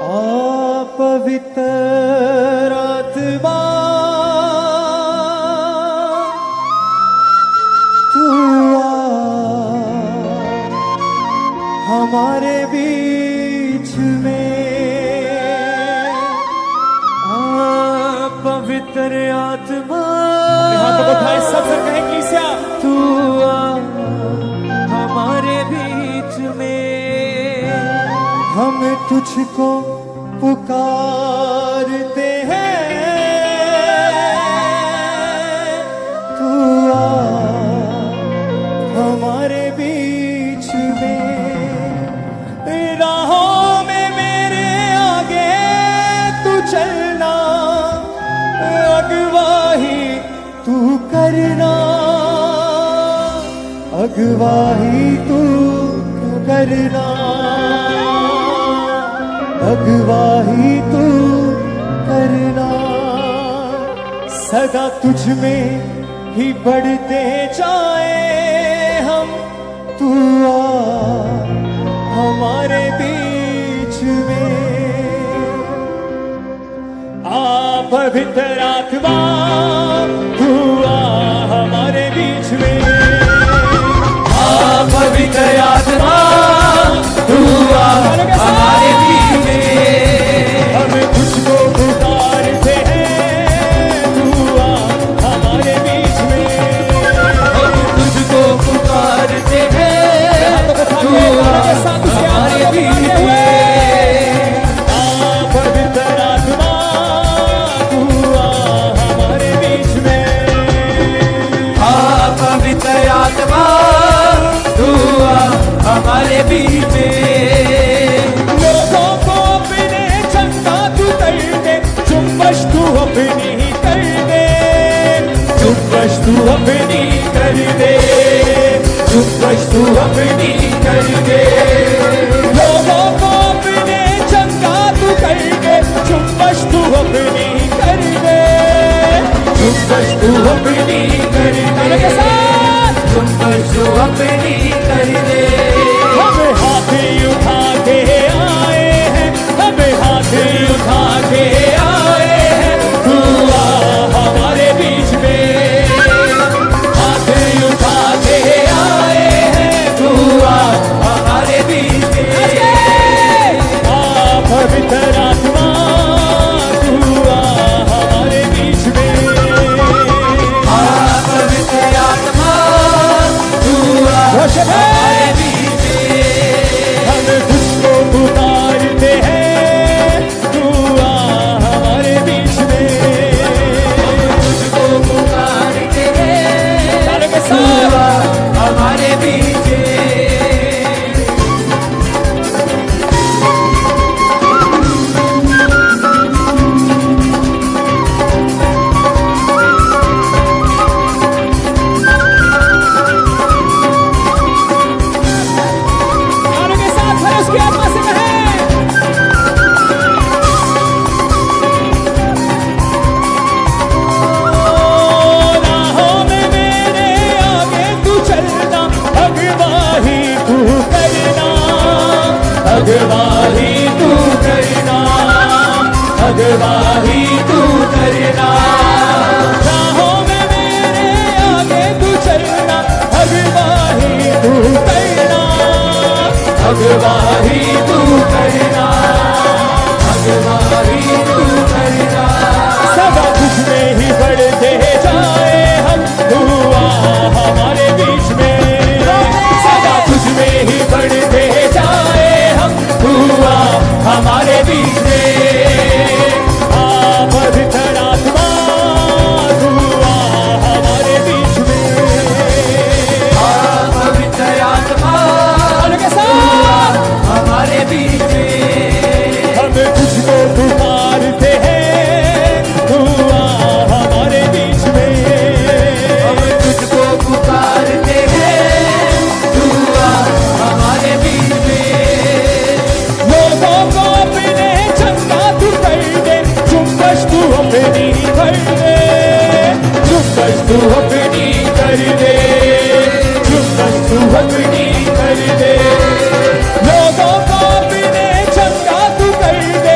पवित्र आत्मा तू हमारे बीच में, पवित्र आत्मा हाथों को उठाए सब से कहें कलीसिया, तू हमारे बीच में, हम तुझको पुकारते हैं, तू हमारे बीच में, राहों में मेरे आगे तू चलना, अगवाही तू करना, अगवाही तू करना, अगवाही तू करना, सदा तुझ में ही बढ़ते जाए हम, तू हमारे बीच में, पवित्र आत्मा तू हमारे बीच में, पवित्र आत्मा तू हमारे बीच में, हम तुझको पुकारते हैं, तू हमारे बीच में, हम तुझको पुकारते हैं, तू हमारे बीच में, पवित्र आत्मा तू हमारे बीच में, पवित्र आत्मा तू हमारे बीच में, लोगों को अपने चंगा तू कर दे, चुम्बश तू अपनी कर दे, चुम्बश तू अपनी कर दे, चुम्बश तू अपनी कर दे, लोगों को अपने चंगा तू कर दे, चुम्बश तू अपनी कर दे, चुम्बश तू अपनी कर दे, चुम्बश तू अपनी कर दे, हमें हाथ उठा के आए हैं, हमें हाथ उठा के आए हैं, तू हमारे बीच में, हाथ उठा के आए हैं, तू हमारे बीच में, पवित्र आत्मा तू हमारे बीच में, पवित्र आत्मा तू हमारे बीच में, हम तुझको पुकारते हैं, तू हमारे बीच में, तुझको पुकारते हैं, तू हमारे बीच में, अगवाही तू करना, अगवाही तू करना, राहों में मेरे आगे तू चलना, अगवाही तू करना, अगवाही तू करना, अगवाही तू करना, सदा तुझ में ही बढ़ते जाए हम, तू हमारे बीच में, सदा तुझ में ही बढ़ते जाए हम, तू हमारे बीच में, पवित्र आत्मा तू हमारे बीच में, पवित्र आत्मा हमारे बीच में, हम तुझको पुकारते हैं, तू हमारे बीच में, हम तुझको पुकारते हैं, तू हमारे बीच में, लोगों को अपने चंगा तू कर दे, चुम्बश तू अपनी कर दे, चुम्बश तू अपनी कर दे, चुम्बश तू अपनी कर दे, लोगों को अपने चंगा तू कर दे,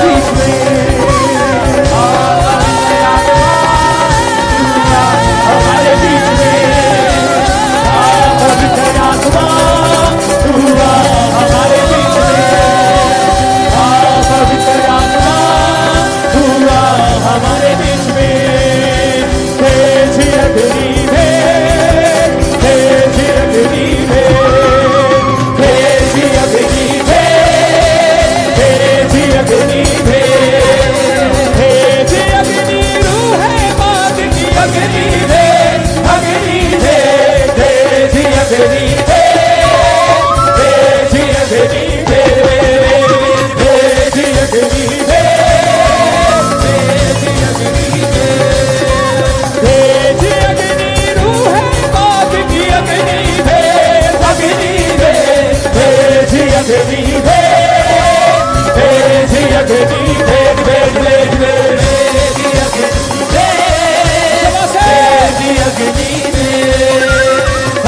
अग्नि भेज, भेज अग्नि भेज, भेज भेज भेज,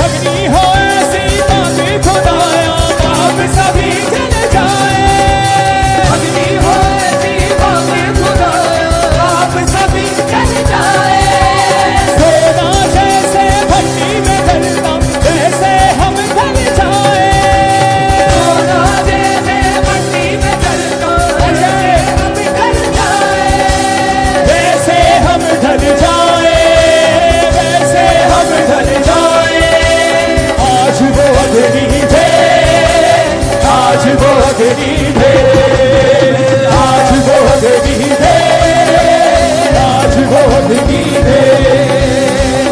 अग्नि हो ऐसी बात खुदाया पाप सभी जल जाए, अग्नि हो ऐसी बात खुदाया पाप सभी जल जाए। सोना जैसे भट्टी में जलता वैसे हम जल जाए, सोना जैसे भट्टी में जलता वैसे हम जल जाए, वैसे हम ढल जाए, वैसे हम ढल जाए। आज वो अग्नि भेज, आज वो अग्नि भेज, आज वो अग्नि भेज, आज वो अग्नि भेज,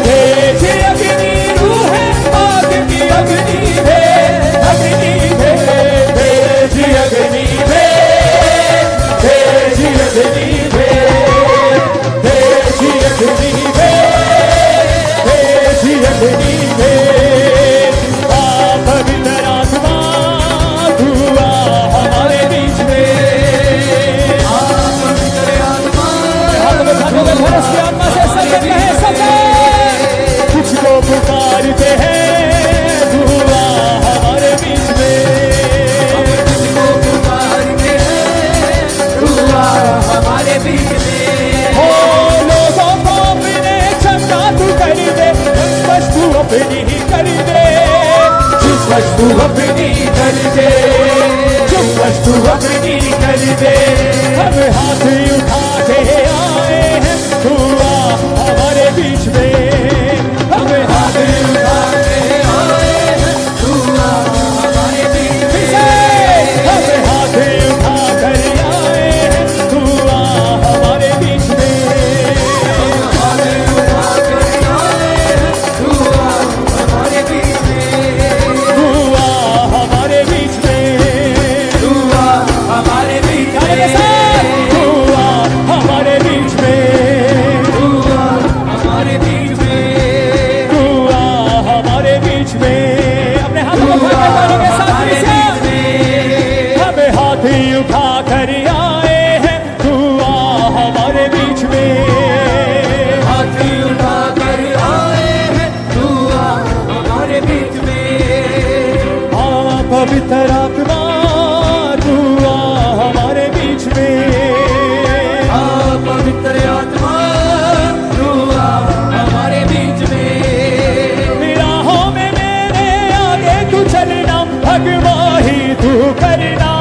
भेज अग्नि रूह आग की अग्नि भेज, अग्नि भेज, भेज अग्नि भेज, भेज अग्नि भेज, भेज अग्नि भेज, भेज अग्नि भेज। पवित्र आत्मा तू आ हमारे बीच में, पवित्र आत्मा हाथ में उठाते हुए भरोस की आत्मा से सबसे कहे सबसे, तुझको पुकारते हैं तू आ हमारे बीच में, तुझको पुकारते हैं, तू आ हमारे बीच में। हो लोगों को अपने चंगा तू कर दे, जिस वस्तु अपनी ही कर दे, जिस वस्तु अपनी कर दे, जिस वस्तु अपनी कर दे। हम हाथ उठाते आए हैं तू आ हमारे बीच में, हम हाथ उठाते आए हैं तू आ हमारे बीच में। से, हम हाथ उठा कर आए हैं तू आ हमारे बीच में, हमारे उठा कर आए हैं, तू आ हमारे बीच में। तू आ हमारे बीच में, तू आ हमारे बीच गाने के में। साथ, तू आ हमारे बीच में, तू आ हमारे बीच में। तू आ हमारे बीच में। अपने हाथों को उठा कर गाने के साथ हमारे इसे, बीच में। हमें हाथ उठा कर आए हैं तू आ हमारे बीच में, हाथी उठा कर आए हैं, तू आ हमारे बीच में। पवित्र आत्मा तू आ हमारे बीच में, पवित्र आत्मा तू आ हमारे बीच में। राहों में मेरे आगे तू चलना, भगवाही तू करना,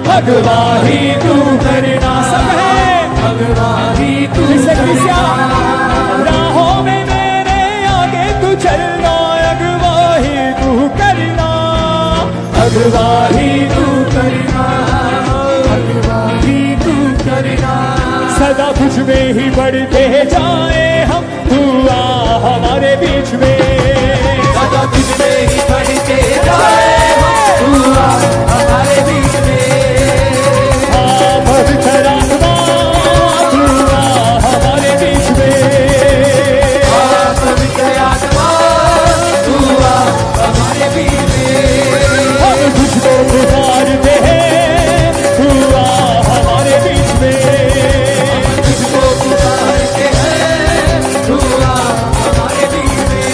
भगवाही तू करना। सब है भगवाही तू इसे किसिया, राहों में मेरे आगे तू चलना, अगवाही तू करना, अगवाही तू करना, भगवाही तू करना। सदा तुझ में ही बढ़ते जाए हम, तू आ हमारे बीच में, सदा तुझमें ही बढ़ते जाए हम, तू आ हमारे बीच में। पवित्र आत्मा तू आ हमारे बीच में, पवित्र आत्मा तू आ हमारे बीच में। हम तुझको पुकारते हैं तू आ हमारे बीच में, तुझको पुकारते हैं, तू आ हमारे बीच में।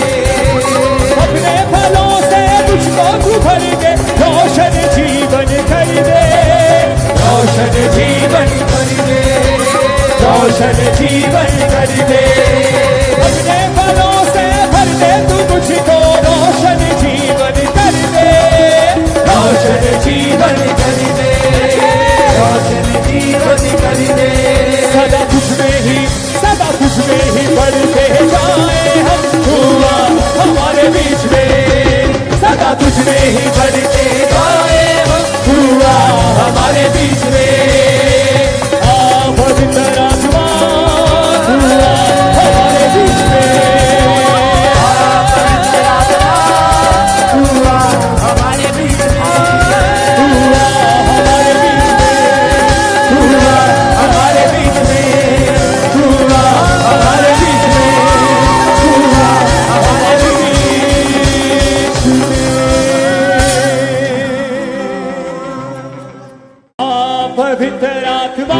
पवित्र आत्मा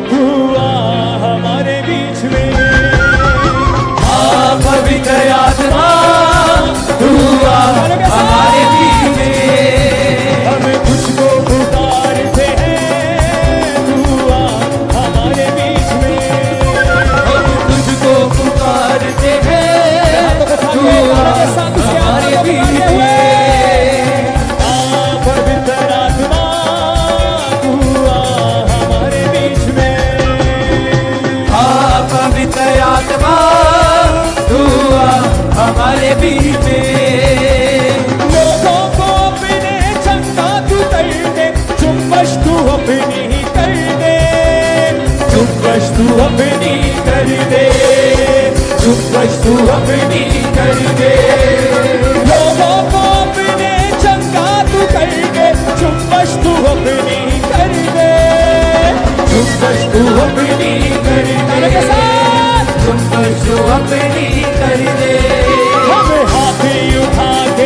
तू आ हमारे बीच में, पवित्र आत्मा तू आ हमारे बीच में, हम तुझको पुकारते हैं तू आ हमारे बीच में, हम तुझको पुकारते हैं तू आ हमारे बीच में। पवित्र आत्मा तू आ हमारे बीच में, पवित्र आत्मा तू आ हमारे बीच में, लोगों को अपने चंगा तू कर दे, चुम्बश तू अपनी कर दे, चुम्बश तू अपनी कर दे, चुम्बश तू अपनी कर दे, लोगों को अपने चंगा तू कर दे, चुम्बश तू अपनी कर दे, चुम्बश तू अपनी कर दे, चुम्बश तू अपनी कर दे। हम हाथ उठा के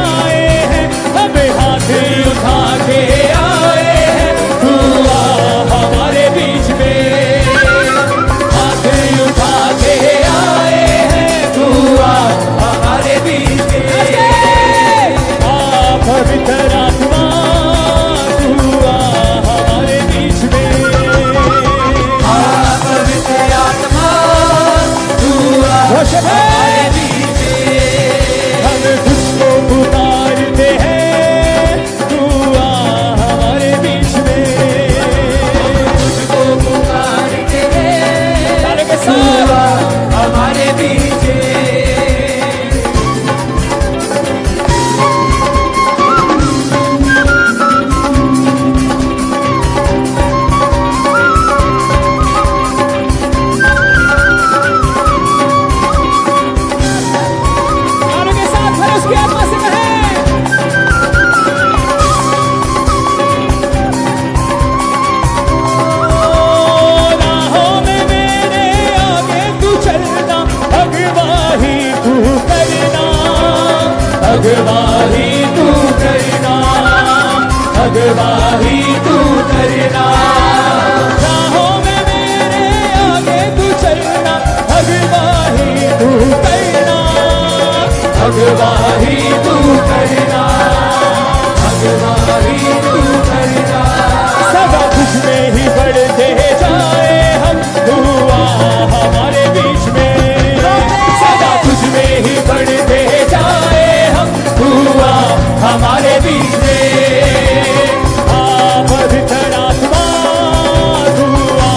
आए हैं, हम हाथ उठा के आए हैं, तू आ हमारे बीच में, हाथ उठा के आए हैं, तू आ हमारे बीच में, पवित्र आत्मा तू आ हमारे बीच में, पवित्र आत्मा तू आ हमारे बीच में, हम तुझको पुकारते हैं तू आ हमारे बीच में, तुझको पुकारते हैं तारे के तू साथ आ हमारे बीच में। तारे के साथ फिर उसकी आत्मा से कहें, राहों में मेरे आगे तू चलना, अगवाही तू करना, अगवाही तू करना, अगवाही तू करना, राहों में मेरे आगे तू चलना, अगवाही तू करना, अगवाही तू करना, अगवाही तू करना, सदा तुझ में ही बढ़ते जाए हम, तू आ हमारे बीच में, सदा तुझ में ही बढ़ते जाए हम, तू आ हमारे बीच में, पवित्र आत्मा तू आ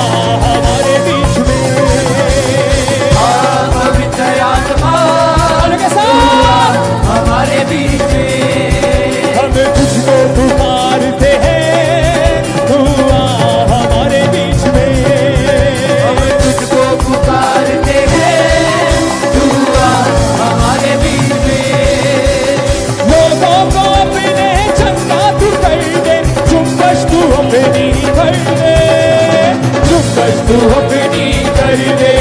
हमारे बीच में, पवित्र आत्मा तारे के साथ हमारे बीच में, हम तुझको पुकारते हैं तू आ हमारे बीच में, हम तुझको पुकारते हैं तू आ हमारे बीच में, लोगों को अपने चंगा तू कर दे, चुम्बश तू अपनी कर दे, चुम्बश तू अपनी कर दे,